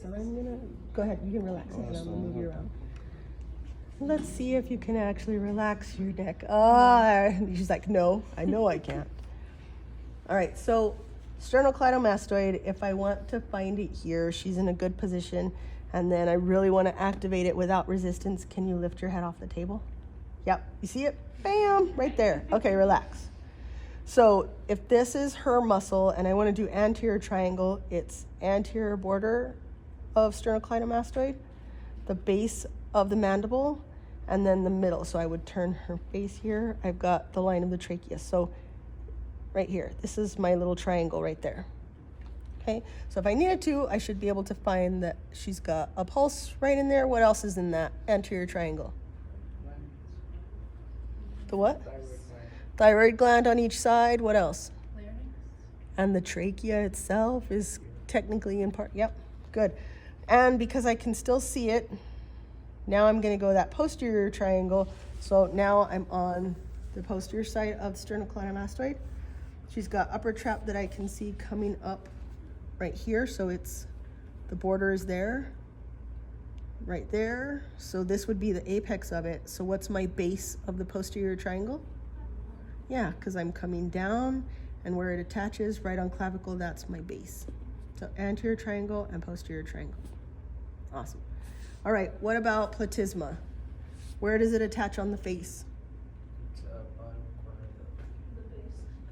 So I'm gonna, go ahead, you can relax and I'm gonna move you around. Let's see if you can actually relax your neck. She's like, no, I know I can't. All right, so sternocleidomastoid, if I want to find it here, she's in a good position, and then I really want to activate it without resistance. Can you lift your head off the table? Yep, you see it? Bam, right there. Okay, relax. So if this is her muscle and I want to do anterior triangle, it's anterior border of sternocleidomastoid, the base of the mandible, and then the middle. So I would turn her face here. I've got the line of the trachea. So right here, this is my little triangle right there. Okay, so if I needed to, I should be able to find that she's got a pulse right in there. What else is in that anterior triangle? The what? Thyroid gland on each side. What else? Larynx. And the trachea itself is technically in part. Yep, good. And because I can still see it, now I'm going to go that posterior triangle. So now I'm on the posterior side of the sternocleidomastoid. She's got upper trap that I can see coming up right here. So it's, the border is there, right there. So this would be the apex of it. So what's my base of the posterior triangle? Yeah, because I'm coming down and where it attaches right on clavicle, that's my base. So anterior triangle and posterior triangle. Awesome. All right, what about platysma? Where does it attach on the face?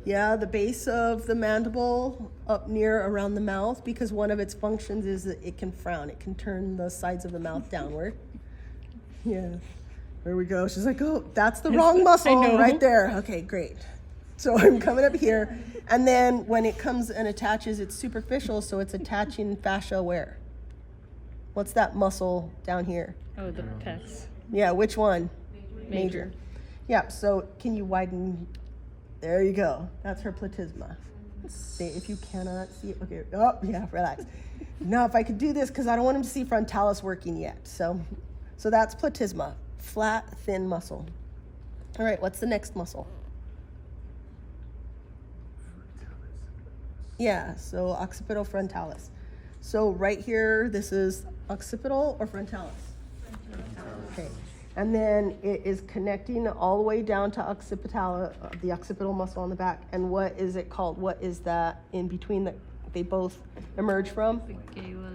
Yeah, the base of the mandible up near around the mouth, because one of its functions is that it can frown. It can turn the sides of the mouth downward. Yeah, there we go. She's like, oh, that's the wrong muscle right there. Okay, great. So I'm coming up here. And then when it comes and attaches, it's superficial, so it's attaching fascia where? What's that muscle down here? Oh, the pecs. Yeah, which one? Major. Yeah, so can you widen? There you go. That's her platysma. See, if you cannot see it, okay. Oh, yeah, relax. Now, if I could do this, because I don't want him to see frontalis working yet. So that's platysma, flat, thin muscle. All right, what's the next muscle? Yeah, so occipital frontalis. So right here, this is occipital or frontalis? Frontalis. Okay. And then it is connecting all the way down to occipital, the occipital muscle on the back. And what is it called? What is that in between that they both emerge from? The gala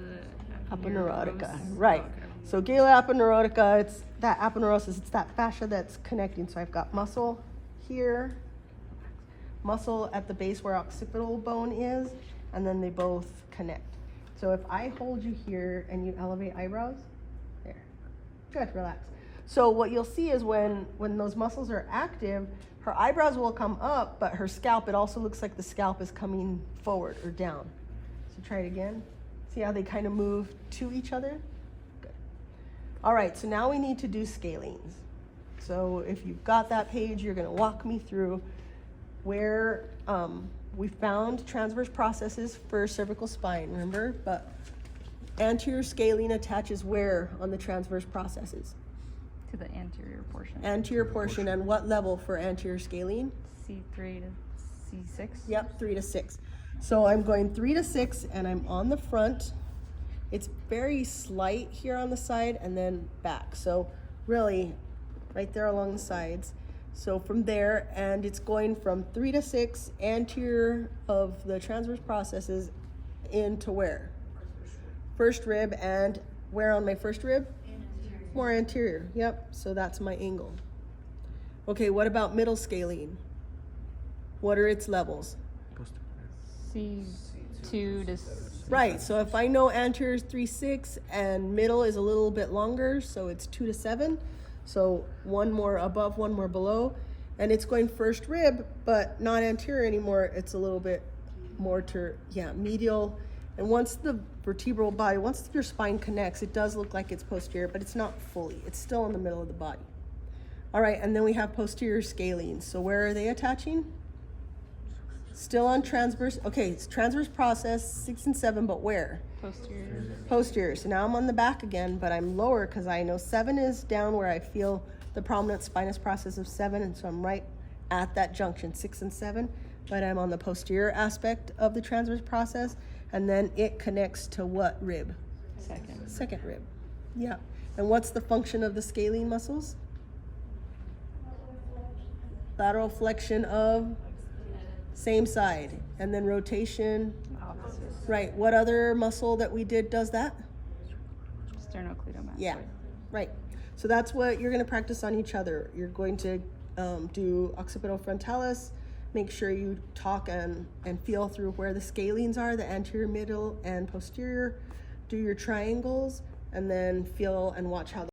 aponeurotica. Right. So gala aponeurotica, it's that aponeurosis, it's that fascia that's connecting. So I've got muscle here, muscle at the base where occipital bone is, and then they both connect. So if I hold you here and you elevate eyebrows, there. Good, relax. So what you'll see is when those muscles are active, her eyebrows will come up, but her scalp, it also looks like the scalp is coming forward or down. So try it again. See how they kind of move to each other? Good. All right, so now we need to do scalenes. So if you've got that page, you're gonna walk me through where we found transverse processes for cervical spine, remember? But anterior scalene attaches where on the transverse processes? To the anterior portion. Anterior portion, and what level for anterior scalene? C3 to C6? Yep, 3 to 6. So I'm going 3 to 6 and I'm on the front. It's very slight here on the side and then back. So really right there along the sides. So from there, and it's going from 3 to 6 anterior of the transverse processes into where? First rib, and where on my first rib? More anterior, yep, so that's my angle. Okay, what about middle scalene? What are its levels? C2 to C6. Right, so if I know anterior is 3-6 and middle is a little bit longer, so it's 2 to 7. So one more above, one more below. And it's going first rib, but not anterior anymore. It's a little bit more to, medial. And once the vertebral body, once your spine connects, it does look like it's posterior, but it's not fully. It's still in the middle of the body. All right, and then we have posterior scalenes. So where are they attaching? Still on transverse. Okay, it's transverse process, 6 and 7, but where? Posterior. Posterior. So now I'm on the back again, but I'm lower because I know 7 is down where I feel the prominent spinous process of 7, and so I'm right at that junction, 6 and 7, but I'm on the posterior aspect of the transverse process, and then it connects to what rib? Second. Second rib. Yeah. And what's the function of the scalene muscles? Lateral flexion of same side. And then rotation. Opposite. Right. What other muscle that we did does that? Sternocleidomastoid. Yeah. Right. So that's what you're going to practice on each other. You're going to do occipitofrontalis. Make sure you talk and feel through where the scalenes are, the anterior, middle, and posterior. Do your triangles, and then feel and watch how